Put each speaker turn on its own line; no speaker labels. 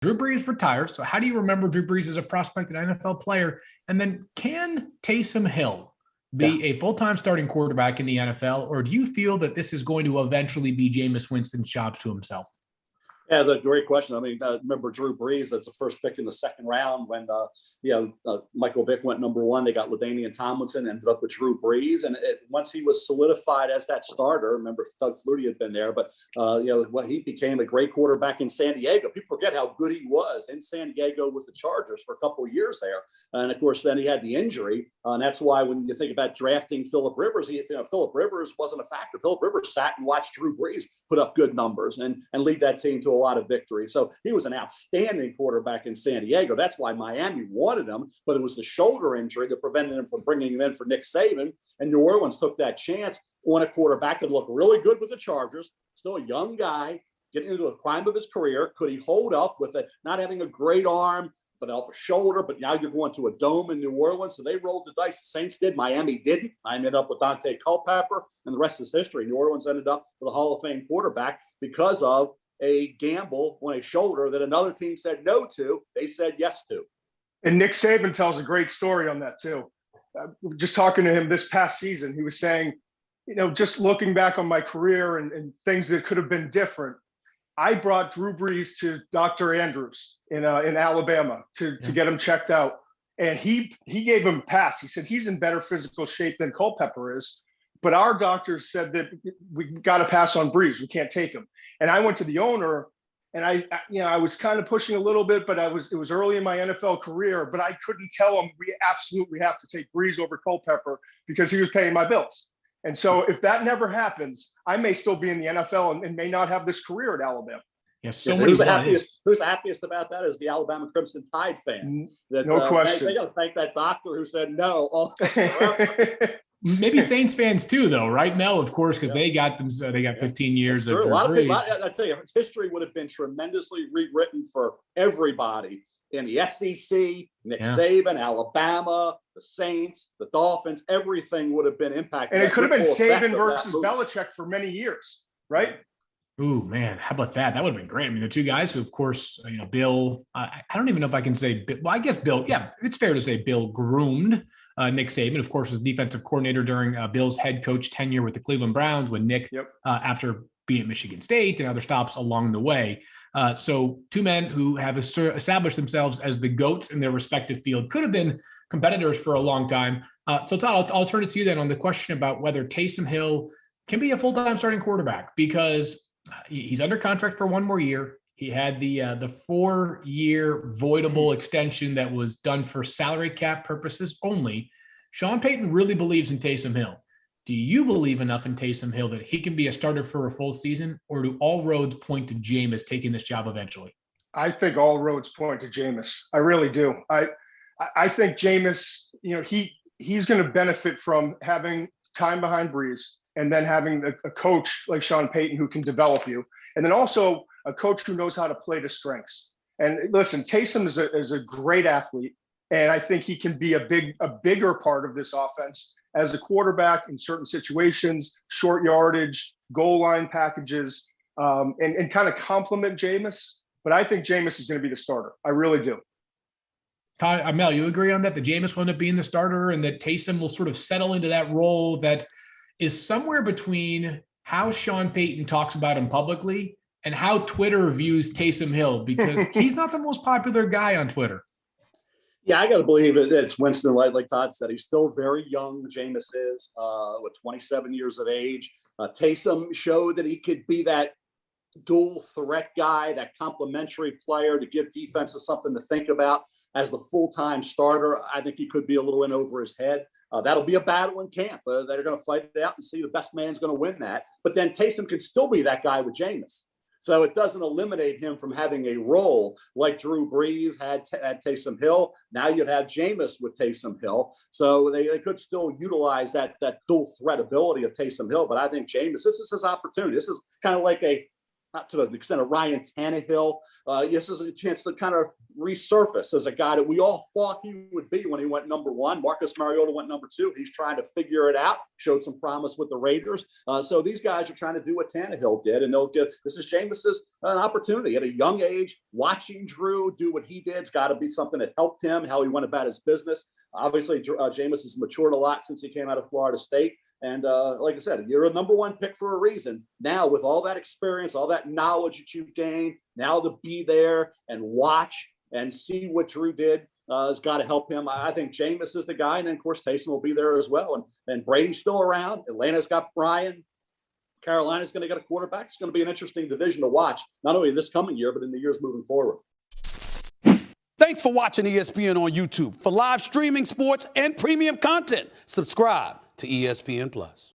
Drew Brees retired. So how do you remember Drew Brees as a prospect and NFL player? And then can Taysom Hill be a full-time starting quarterback in the NFL, or do you feel that this is going to eventually be Jameis Winston's job to himself?
Yeah, that's a great question. I mean, remember Drew Brees? That's the first pick in the second round when, Michael Vick went number one. They got LaDainian Tomlinson, ended up with Drew Brees. And once he was solidified as that starter, remember Doug Flutie had been there, but, he became a great quarterback in San Diego. People forget how good he was in San Diego with the Chargers for a couple of years there. And, of course, then he had the injury. And that's why when you think about drafting Phillip Rivers, Phillip Rivers wasn't a factor. Phillip Rivers sat and watched Drew Brees put up good numbers and lead that team to a lot of victory. So he was an outstanding quarterback in San Diego. That's why Miami wanted him, but it was the shoulder injury that prevented him from bringing him in for Nick Saban. And New Orleans took that chance on a quarterback that looked really good with the Chargers, still a young guy, getting into the prime of his career. Could he hold up with it, not having a great arm, but off a shoulder, but now you're going to a dome in New Orleans. So they rolled the dice. The Saints did. Miami didn't. I ended up with Dante Culpepper, and the rest is history. New Orleans ended up with a Hall of Fame quarterback because of a gamble on a shoulder that another team said no to. They said yes to.
And Nick Saban tells a great story on that too. Just talking to him this past season, he was saying, just looking back on my career and things that could have been different, I brought Drew Brees to Dr. Andrews in Alabama to get him checked out. And he gave him a pass. He said, he's in better physical shape than Culpepper is. But our doctors said that we got to pass on Brees. We can't take him. And I went to the owner, and I was kind of pushing a little bit, but it was early in my NFL career, but I couldn't tell him we absolutely have to take Brees over Culpepper because he was paying my bills. And so if that never happens, I may still be in the NFL and may not have this career at Alabama.
Yes,
who's the happiest about that is the Alabama Crimson Tide fans.
No question.
They got to thank that doctor who said no.
Maybe Saints fans too, though, right, Mel? Of course, because they got 15 years of.
A lot of people. I tell you, history would have been tremendously rewritten for everybody in the SEC, Nick Saban, Alabama, the Saints, the Dolphins. Everything would have been impacted.
And it could have been Saban versus Belichick for many years, right?
Ooh, man, how about that? That would have been great. I mean, the two guys who, of course, Bill, I don't even know if I can say, well, I guess Bill, it's fair to say Bill groomed Nick Saban, of course, was defensive coordinator during Bill's head coach tenure with the Cleveland Browns when Nick, after being at Michigan State and other stops along the way. So two men who have established themselves as the GOATs in their respective field, could have been competitors for a long time. So Todd, I'll turn it to you then on the question about whether Taysom Hill can be a full-time starting quarterback, because he's under contract for one more year. He had the 4-year voidable extension that was done for salary cap purposes only. Sean Payton really believes in Taysom Hill. Do you believe enough in Taysom Hill that he can be a starter for a full season, or do all roads point to Jameis taking this job eventually?
I think all roads point to Jameis. I really do. I think Jameis, he's going to benefit from having time behind Brees and then having a coach like Sean Payton who can develop you. And then also a coach who knows how to play to strengths. And listen, Taysom is a great athlete, and I think he can be a bigger part of this offense as a quarterback in certain situations, short yardage, goal line packages, and kind of complement Jameis. But I think Jameis is going to be the starter. I really do.
Todd, Mel, you agree on that? The Jameis will end up being the starter, and that Taysom will sort of settle into that role that is somewhere between how Sean Payton talks about him publicly and how Twitter views Taysom Hill, because he's not the most popular guy on Twitter.
Yeah, I got to believe it's Winston, like Todd said. He's still very young, Jameis is, with 27 years of age. Taysom showed that he could be that dual threat guy, that complementary player to give defenses something to think about as the full-time starter. I think he could be a little in over his head. That'll be a battle in camp. They're going to fight it out and see the best man's going to win that. But then Taysom can still be that guy with Jameis. So it doesn't eliminate him from having a role like Drew Brees had Taysom Hill. Now you'd have Jameis with Taysom Hill. So they could still utilize that dual threat ability of Taysom Hill. But I think Jameis, this is his opportunity. This is kind of like a not to the extent of Ryan Tannehill. This is a chance to kind of resurface as a guy that we all thought he would be when he went number one. Marcus Mariota went number two. He's trying to figure it out, showed some promise with the Raiders. So these guys are trying to do what Tannehill did, and this is Jameis's an opportunity at a young age. Watching Drew do what he did, it's got to be something that helped him, how he went about his business. Obviously, Jameis has matured a lot since he came out of Florida State. And like I said, you're a number one pick for a reason. Now, with all that experience, all that knowledge that you've gained, now to be there and watch and see what Drew did has got to help him. I think Jameis is the guy. And then, of course, Taysom will be there as well. And Brady's still around. Atlanta's got Brian. Carolina's going to get a quarterback. It's going to be an interesting division to watch, not only this coming year, but in the years moving forward.
Thanks for watching ESPN on YouTube. For live streaming sports and premium content, subscribe to ESPN+.